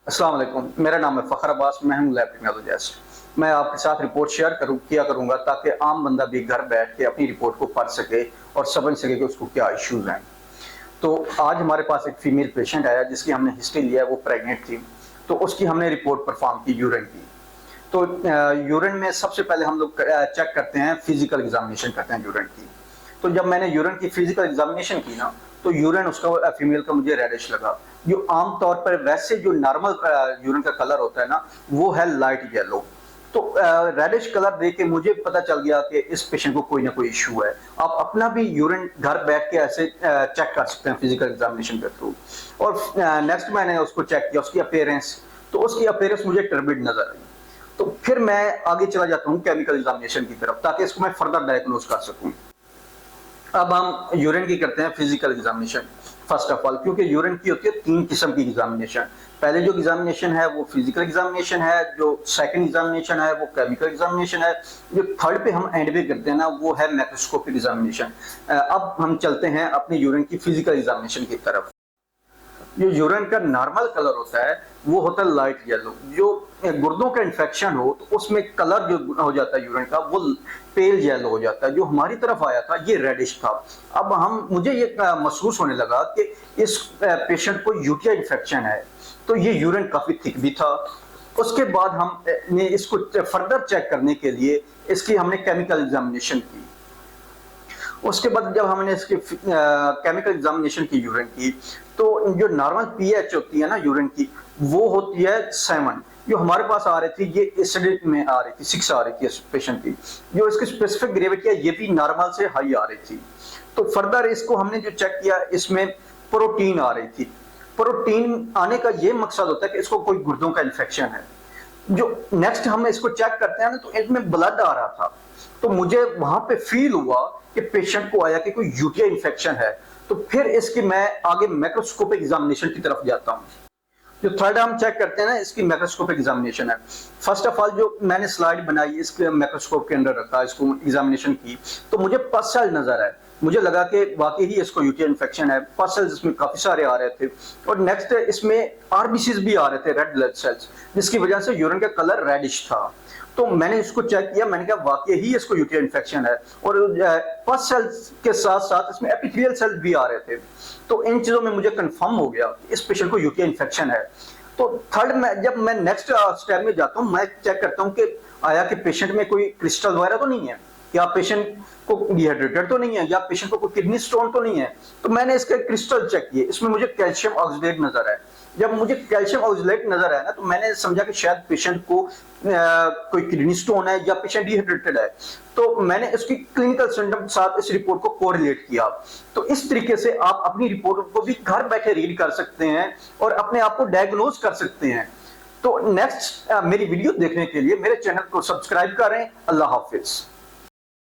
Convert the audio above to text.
अस्सलाम वालेकुम, मेरा नाम है फ़खर अब्बास, मैं हूँ लैब टेक्नोलॉजिस्ट। मैं आपके साथ रिपोर्ट शेयर किया करूँगा ताकि आम बंदा भी घर बैठ के अपनी रिपोर्ट को पढ़ सके और समझ सके कि उसको क्या इश्यूज़ हैं। तो आज हमारे पास एक फीमेल पेशेंट आया जिसकी हमने हिस्ट्री लिया है, वो प्रेग्नेंट थी। तो उसकी हमने रिपोर्ट परफॉर्म की यूरिन की। तो यूरिन में सबसे पहले हम लोग चेक करते हैं, फिजिकल एग्जामिनेशन करते हैं यूरिन की। तो जब मैंने यूरिन की फिजिकल एग्जामिनेशन की ना, तो यूरिन उसका फीमेल का मुझे रेडिश लगा। जो आमतौर पर वैसे जो नॉर्मल यूरिन का कलर होता है ना, वो है लाइट येलो। तो रेडिश कलर देख के मुझे पता चल गया कि इस पेशेंट को कोई ना कोई इशू है। आप अपना भी यूरिन घर बैठ के ऐसे चेक कर सकते हैं फिजिकल एग्जामिनेशन के थ्रू। और नेक्स्ट मैंने उसको चेक किया, उसकी अपीयरेंस। तो उसकी अपीयरेंस मुझे टर्बिड नजर आई। तो फिर मैं आगे चला जाता हूँ केमिकल एग्जामिनेशन की तरफ, ताकि इसको मैं फर्दर डायग्नोज कर सकूँ। अब हम यूरिन की करते हैं physical examination first of all, क्योंकि यूरिन की होती है 3 किस्म की एग्जामिनेशन। पहले जो एग्जामिनेशन है वो फिजिकल एग्जामिनेशन है, जो सेकंड एग्जामिनेशन है वो केमिकल एग्जामिनेशन है, जो थर्ड पे हम एंड पे करते हैं ना, वो है माइक्रोस्कोपिक एग्जामिनेशन। अब हम चलते हैं अपने यूरिन की फिजिकल एग्जामिनेशन की तरफ। जो यूरिन का नॉर्मल कलर होता है वो होता है लाइट येलो। जो गुर्दों का इन्फेक्शन हो तो उसमें कलर जो हो जाता है यूरिन का, वो पेल येलो हो जाता है। जो हमारी तरफ आया था ये रेडिश था। अब मुझे ये महसूस होने लगा कि इस पेशेंट को यूटीआई इन्फेक्शन है। तो ये यूरिन काफी थिक भी था। उसके बाद हमने इसको फर्दर चेक करने के लिए इसकी हमने केमिकल एग्जामिनेशन की। उसके बाद जब हमने इसके केमिकल एग्जामिनेशन की यूरिन की, तो जो नॉर्मल पीएच होती है ना यूरिन की, वो होती है 7। जो हमारे पास आ रही थी ये एसिडिक में आ रही थी, 6 आ रही थी इस पेशेंट की। जो इसकी स्पेसिफिक ग्रेविटी है ये भी नॉर्मल से हाई आ रही थी। तो फर्दर इसको हमने जो चेक किया, इसमें प्रोटीन आ रही थी। प्रोटीन आने का ये मकसद होता है कि इसको कोई गुर्दों का इन्फेक्शन है। जो नेक्स्ट हम इसको चेक करते हैं ना, तो इसमें ब्लड आ रहा था। तो मुझे वहां पे फील हुआ कि पेशेंट को आया कि कोई यूटीआई इन्फेक्शन है। तो फिर इसकी मैं आगे माइक्रोस्कोपिक एग्जामिनेशन की तरफ जाता हूँ। जो थर्ड हम चेक करते हैं ना, इसकी माइक्रोस्कोपिक एग्जामिनेशन है। फर्स्ट ऑफ ऑल जो मैंने स्लाइड बनाई इसके माइक्रोस्कोप के अंदर रखा, इसको एग्जामिनेशन की, तो मुझे पस सेल नजर आए। मुझे लगा कि वाकई ही इसको यूटीआई इन्फेक्शन है। पस सेल्स इसमें काफी सारे आ रहे थे। और नेक्स्ट इसमें आरबीसीज भी आ रहे थे, रेड ब्लड सेल्स, जिसकी वजह से यूरिन का कलर रेडिश था। तो मैंने इसको चेक किया, मैंने कहा वाकई ही इसको यूटीआई इन्फेक्शन है। और पस सेल्स के साथ साथ इसमें एपिथेलियल सेल्स भी आ रहे थे। तो इन चीजों में मुझे कंफर्म हो गया कि इस पेशेंट को यूटीआई इन्फेक्शन है। तो थर्ड में जब मैं नेक्स्ट स्टेप में जाता हूँ, मैं चेक करता हूँ कि आया कि पेशेंट में कोई क्रिस्टल वगैरह तो नहीं है, या पेशेंट को डिहाइड्रेटेड तो नहीं है, या पेशेंट को कोई किडनी स्टोन तो नहीं है। तो मैंने इसके क्रिस्टल चेक किए, इसमें मुझे कैल्शियम ऑक्सलेट नजर आया। जब मुझे कैल्शियम ऑक्सलेट नजर आया ना, तो मैंने समझा कि शायद पेशेंट को कोई किडनी स्टोन है या पेशेंट डिहाइड्रेटेड है। तो मैंने इसकी क्लिनिकल सिम्टम के साथ इस रिपोर्ट को कोरिलेट किया। तो इस तरीके से आप अपनी रिपोर्ट को भी घर बैठे रीड कर सकते हैं और अपने आप को डायग्नोज कर सकते हैं। तो नेक्स्ट मेरी वीडियो देखने के लिए मेरे चैनल को सब्सक्राइब करें। अल्लाह हाफिज।